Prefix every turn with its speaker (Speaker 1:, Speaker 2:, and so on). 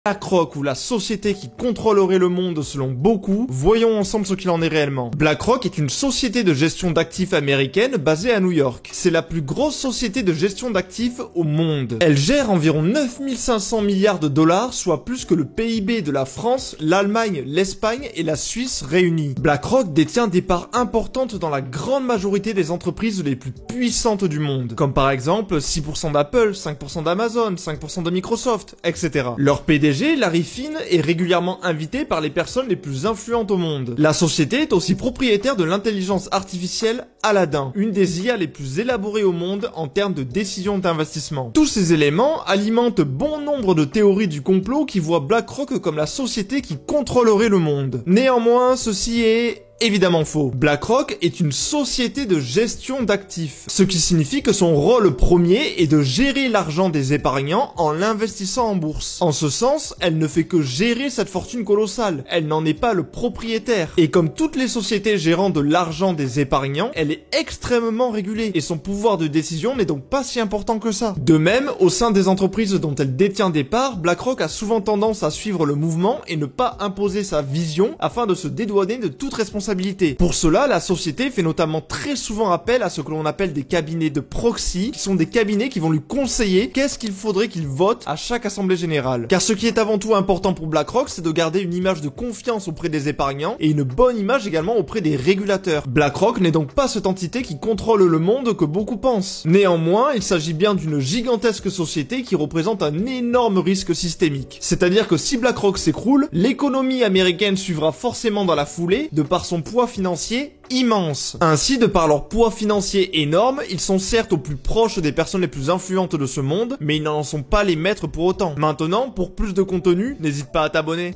Speaker 1: BlackRock ou la société qui contrôlerait le monde selon beaucoup, voyons ensemble ce qu'il en est réellement. BlackRock est une société de gestion d'actifs américaine basée à New York. C'est la plus grosse société de gestion d'actifs au monde. Elle gère environ 9500 milliards de dollars, soit plus que le PIB de la France, l'Allemagne, l'Espagne et la Suisse réunis. BlackRock détient des parts importantes dans la grande majorité des entreprises les plus puissantes du monde, comme par exemple 6% d'Apple, 5% d'Amazon, 5% de Microsoft, etc. Leur PDG, Larry Finn, est régulièrement invité par les personnes les plus influentes au monde. La société est aussi propriétaire de l'intelligence artificielle Aladdin, une des IA les plus élaborées au monde en termes de décision d'investissement. Tous ces éléments alimentent bon nombre de théories du complot qui voient BlackRock comme la société qui contrôlerait le monde. Néanmoins, ceci est évidemment faux. BlackRock est une société de gestion d'actifs, ce qui signifie que son rôle premier est de gérer l'argent des épargnants en l'investissant en bourse. En ce sens, elle ne fait que gérer cette fortune colossale, elle n'en est pas le propriétaire. Et comme toutes les sociétés gérant de l'argent des épargnants, elle est extrêmement régulée, et son pouvoir de décision n'est donc pas si important que ça. De même, au sein des entreprises dont elle détient des parts, BlackRock a souvent tendance à suivre le mouvement et ne pas imposer sa vision afin de se dédouaner de toute responsabilité. Pour cela, la société fait notamment très souvent appel à ce que l'on appelle des cabinets de proxy, qui sont des cabinets qui vont lui conseiller qu'est-ce qu'il faudrait qu'il vote à chaque assemblée générale. Car ce qui est avant tout important pour BlackRock, c'est de garder une image de confiance auprès des épargnants et une bonne image également auprès des régulateurs. BlackRock n'est donc pas cette entité qui contrôle le monde que beaucoup pensent. Néanmoins, il s'agit bien d'une gigantesque société qui représente un énorme risque systémique. C'est-à-dire que si BlackRock s'écroule, l'économie américaine suivra forcément dans la foulée, de par son poids financier immense. Ainsi, de par leur poids financier énorme, ils sont certes au plus proche des personnes les plus influentes de ce monde, mais ils n'en sont pas les maîtres pour autant. Maintenant, pour plus de contenu, n'hésite pas à t'abonner.